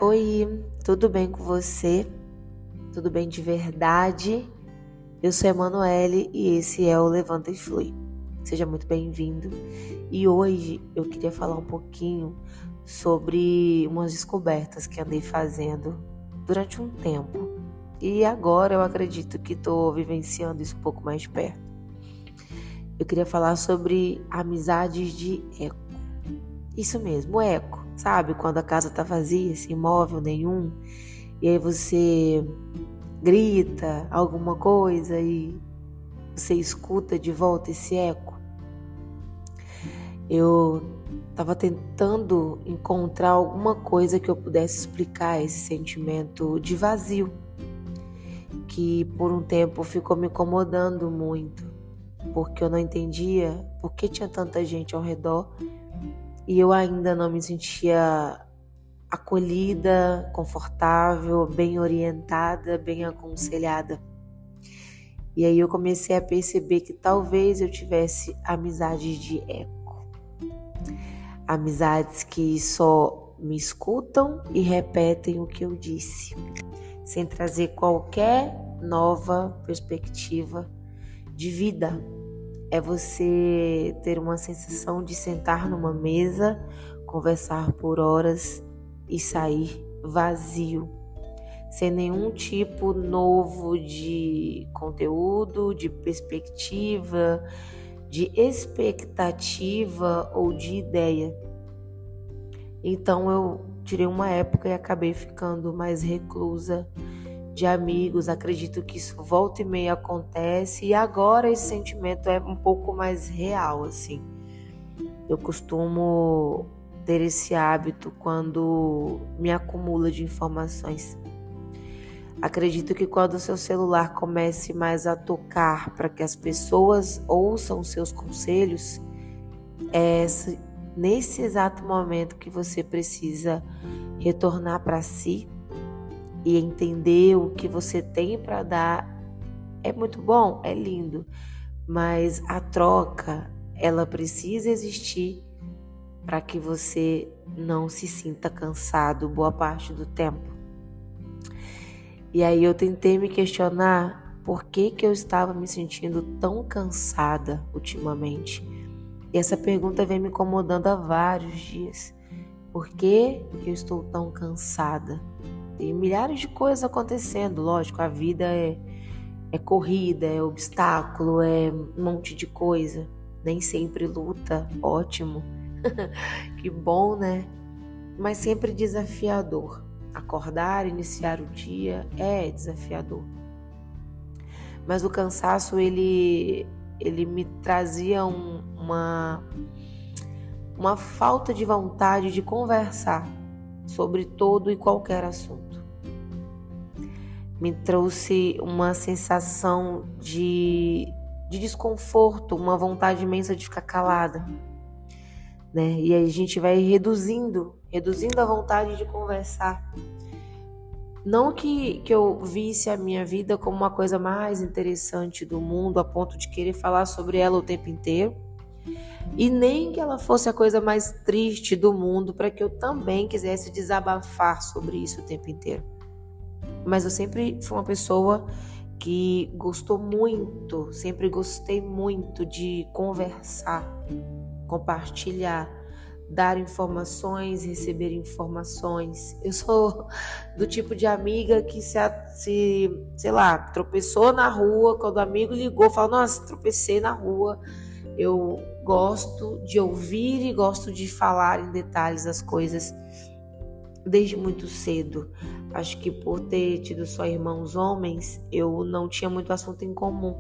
Oi, tudo bem com você? Tudo bem de verdade? Eu sou a Emanuele e esse é o Levanta e Flui. Seja muito bem-vindo. E hoje eu queria falar um pouquinho sobre umas descobertas que andei fazendo durante um tempo. E agora eu acredito que estou vivenciando isso um pouco mais de perto. Eu queria falar sobre amizades de eco. Isso mesmo, eco. Sabe, quando a casa tá vazia, sem móvel nenhum, e aí você grita alguma coisa e você escuta de volta esse eco. Eu tava tentando encontrar alguma coisa que eu pudesse explicar esse sentimento de vazio, que por um tempo ficou me incomodando muito, porque eu não entendia por que tinha tanta gente ao redor e eu ainda não me sentia acolhida, confortável, bem orientada, bem aconselhada. E aí eu comecei a perceber que talvez eu tivesse amizades de eco. Amizades que só me escutam e repetem o que eu disse, sem trazer qualquer nova perspectiva de vida. É você ter uma sensação de sentar numa mesa, conversar por horas e sair vazio, sem nenhum tipo novo de conteúdo, de perspectiva, de expectativa ou de ideia. Então eu tirei uma época e acabei ficando mais reclusa de amigos. Acredito que isso volta e meia acontece e agora esse sentimento é um pouco mais real, assim. Eu costumo ter esse hábito quando me acumula de informações. Acredito que quando o seu celular comece mais a tocar para que as pessoas ouçam seus conselhos, é nesse exato momento que você precisa retornar para si e entender o que você tem para dar. É muito bom, é lindo, mas a troca, ela precisa existir para que você não se sinta cansado boa parte do tempo. E aí eu tentei me questionar por que eu estava me sentindo tão cansada ultimamente. E essa pergunta vem me incomodando há vários dias. Por que eu estou tão cansada? Tem milhares de coisas acontecendo, lógico, a vida é corrida, é obstáculo, é um monte de coisa. Nem sempre luta, ótimo. Que bom, né? Mas sempre desafiador. Acordar, iniciar o dia é desafiador. Mas o cansaço, ele me trazia uma falta de vontade de conversar sobre todo e qualquer assunto. Me trouxe uma sensação de desconforto, uma vontade imensa de ficar calada. Né? E aí a gente vai reduzindo a vontade de conversar. Não que eu visse a minha vida como uma coisa mais interessante do mundo, a ponto de querer falar sobre ela o tempo inteiro, e nem que ela fosse a coisa mais triste do mundo para que eu também quisesse desabafar sobre isso o tempo inteiro. Mas eu sempre fui uma pessoa que gostou muito, sempre gostei muito de conversar, compartilhar, dar informações, receber informações. Eu sou do tipo de amiga que sei lá, tropeçou na rua, quando o amigo ligou, fala, nossa, tropecei na rua. Eu gosto de ouvir e gosto de falar em detalhes as coisas desde muito cedo. Acho que por ter tido só irmãos homens, eu não tinha muito assunto em comum.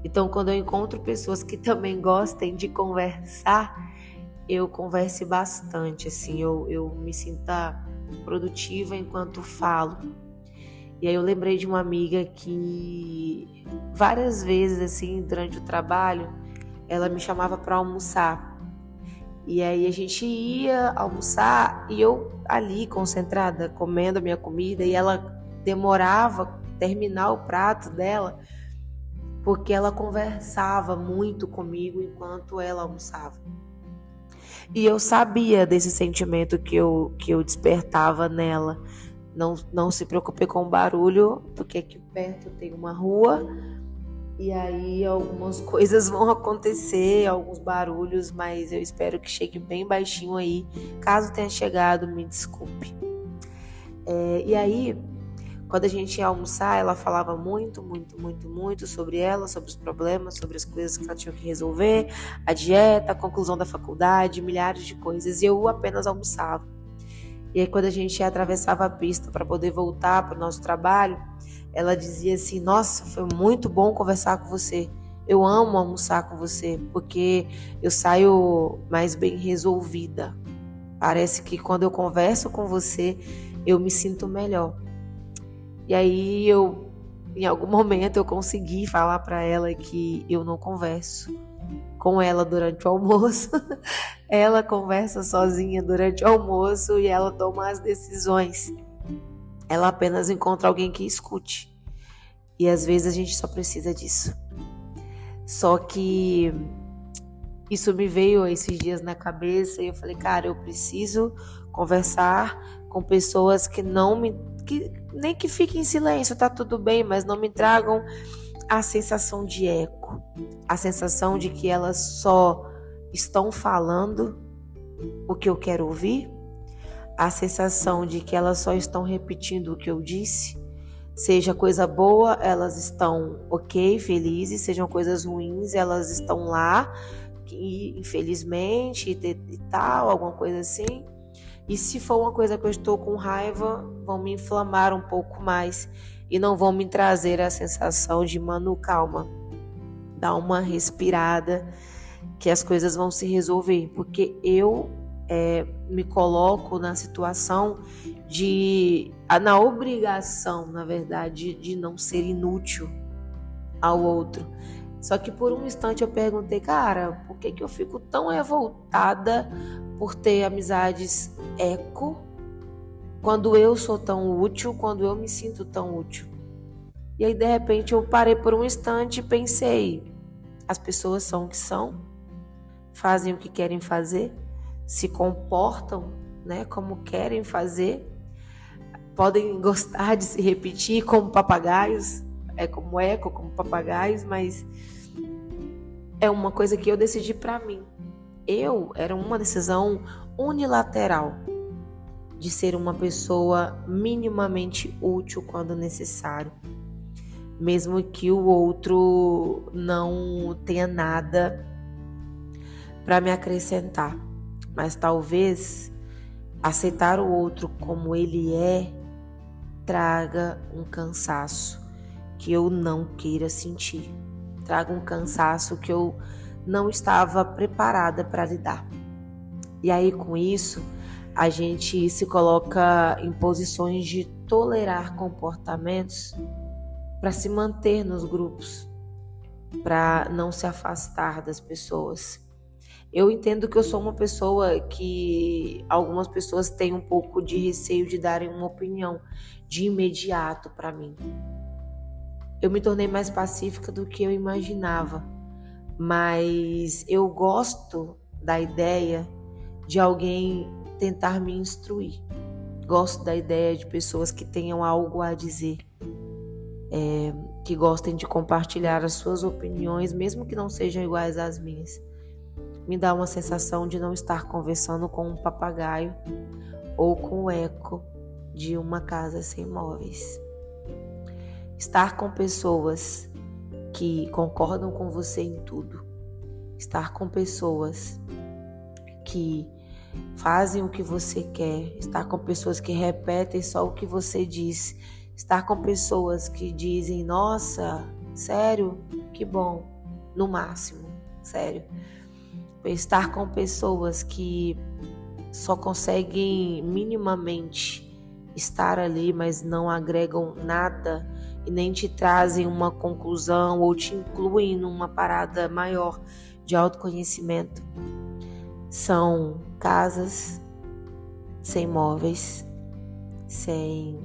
Então, quando eu encontro pessoas que também gostem de conversar, eu converso bastante, assim, eu me sinta produtiva enquanto falo. E aí eu lembrei de uma amiga que várias vezes, assim, durante o trabalho, ela me chamava para almoçar. E aí a gente ia almoçar e eu ali concentrada, comendo a minha comida, e ela demorava terminar o prato dela, porque ela conversava muito comigo enquanto ela almoçava. E eu sabia desse sentimento que eu despertava nela. Não se preocupe com o barulho, porque aqui perto tem uma rua e aí algumas coisas vão acontecer, alguns barulhos, mas eu espero que chegue bem baixinho aí. Caso tenha chegado, me desculpe. E aí, quando a gente ia almoçar, ela falava muito sobre ela, sobre os problemas, sobre as coisas que ela tinha que resolver, a dieta, a conclusão da faculdade, milhares de coisas, e eu apenas almoçava. E aí, quando a gente atravessava a pista para poder voltar para o nosso trabalho, ela dizia assim: nossa, foi muito bom conversar com você, eu amo almoçar com você, porque eu saio mais bem resolvida. Parece que quando eu converso com você, eu me sinto melhor. E aí em algum momento eu consegui falar para ela que eu não converso com ela durante o almoço. Ela conversa sozinha durante o almoço e ela toma as decisões. Ela apenas encontra alguém que escute. E às vezes a gente só precisa disso. Só que isso me veio esses dias na cabeça e eu falei, cara, eu preciso conversar com pessoas que nem que fiquem em silêncio, tá tudo bem, mas não me tragam a sensação de eco, a sensação de que elas só estão falando o que eu quero ouvir, a sensação de que elas só estão repetindo o que eu disse. Seja coisa boa, elas estão ok, felizes, sejam coisas ruins, elas estão lá, infelizmente, e tal, alguma coisa assim. E se for uma coisa que eu estou com raiva, vão me inflamar um pouco mais e não vão me trazer a sensação de, Manu, calma, dá uma respirada que as coisas vão se resolver. Porque eu me coloco na situação na obrigação, na verdade, de não ser inútil ao outro. Só que por um instante eu perguntei, cara, por que eu fico tão revoltada por ter amizades eco quando eu sou tão útil, quando eu me sinto tão útil? E aí de repente eu parei por um instante e pensei, as pessoas são o que são, fazem o que querem fazer, se comportam, né, como querem fazer, podem gostar de se repetir como papagaios, como eco, como papagaios, mas é uma coisa que eu decidi pra mim. Era uma decisão unilateral de ser uma pessoa minimamente útil quando necessário, mesmo que o outro não tenha nada para me acrescentar. Mas talvez aceitar o outro como ele traga um cansaço que eu não queira sentir. Traga um cansaço que eu não estava preparada para lidar. E aí, com isso, a gente se coloca em posições de tolerar comportamentos para se manter nos grupos, para não se afastar das pessoas. Eu entendo que eu sou uma pessoa que algumas pessoas têm um pouco de receio de darem uma opinião de imediato para mim. Eu me tornei mais pacífica do que eu imaginava, mas eu gosto da ideia de alguém tentar me instruir. Gosto da ideia de pessoas que tenham algo a dizer, que gostem de compartilhar as suas opiniões, mesmo que não sejam iguais às minhas. Me dá uma sensação de não estar conversando com um papagaio ou com o eco de uma casa sem móveis. Estar com pessoas que concordam com você em tudo. Estar com pessoas que fazem o que você quer. Estar com pessoas que repetem só o que você diz. Estar com pessoas que dizem, nossa, sério? Que bom. No máximo, sério. Estar com pessoas que só conseguem minimamente estar ali, mas não agregam nada e nem te trazem uma conclusão ou te incluem numa parada maior de autoconhecimento. São casas sem móveis, sem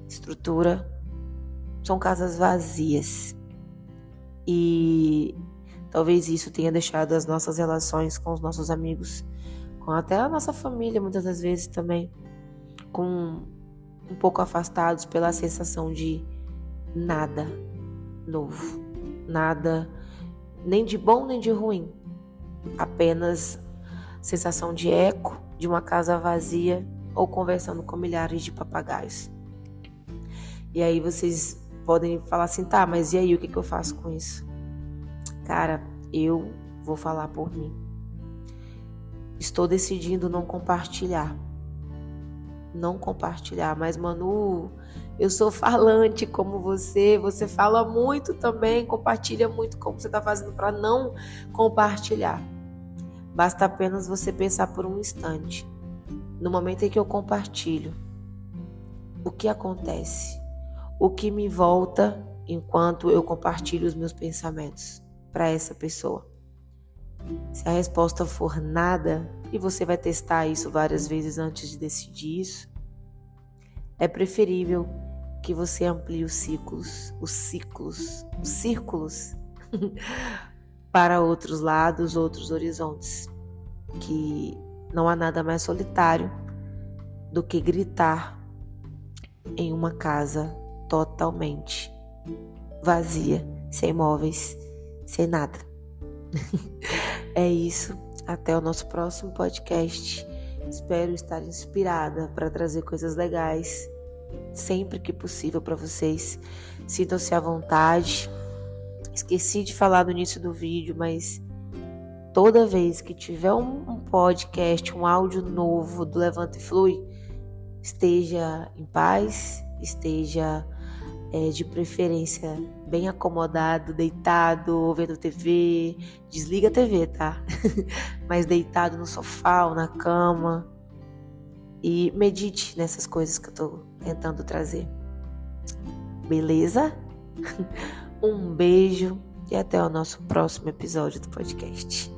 estrutura, são casas vazias. E talvez isso tenha deixado as nossas relações com os nossos amigos com até a nossa família, muitas das vezes também, com um pouco afastados pela sensação de nada novo, nada nem de bom nem de ruim, apenas sensação de eco de uma casa vazia ou conversando com milhares de papagaios. E aí vocês podem falar assim, tá, mas e aí, o que eu faço com isso? Cara, eu vou falar por mim. Estou decidindo não compartilhar, mas Manu, eu sou falante como você fala muito também, compartilha muito, como você está fazendo para não compartilhar. Basta apenas você pensar por um instante, no momento em que eu compartilho, o que acontece? O que me volta enquanto eu compartilho os meus pensamentos para essa pessoa? Se a resposta for nada, e você vai testar isso várias vezes antes de decidir isso, é preferível que você amplie os círculos para outros lados, outros horizontes, que não há nada mais solitário do que gritar em uma casa totalmente vazia, sem móveis, sem nada. É isso, até o nosso próximo podcast. Espero estar inspirada para trazer coisas legais sempre que possível para vocês. Sintam-se à vontade. Esqueci de falar no início do vídeo, mas toda vez que tiver um podcast, um áudio novo do Levanta e Flui, esteja em paz, esteja de preferência bem acomodado, deitado, vendo TV. Desliga a TV, tá? Mas deitado no sofá ou na cama. E medite nessas coisas que eu tô tentando trazer. Beleza? Um beijo e até o nosso próximo episódio do podcast.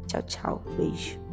Tchau, tchau. Beijo.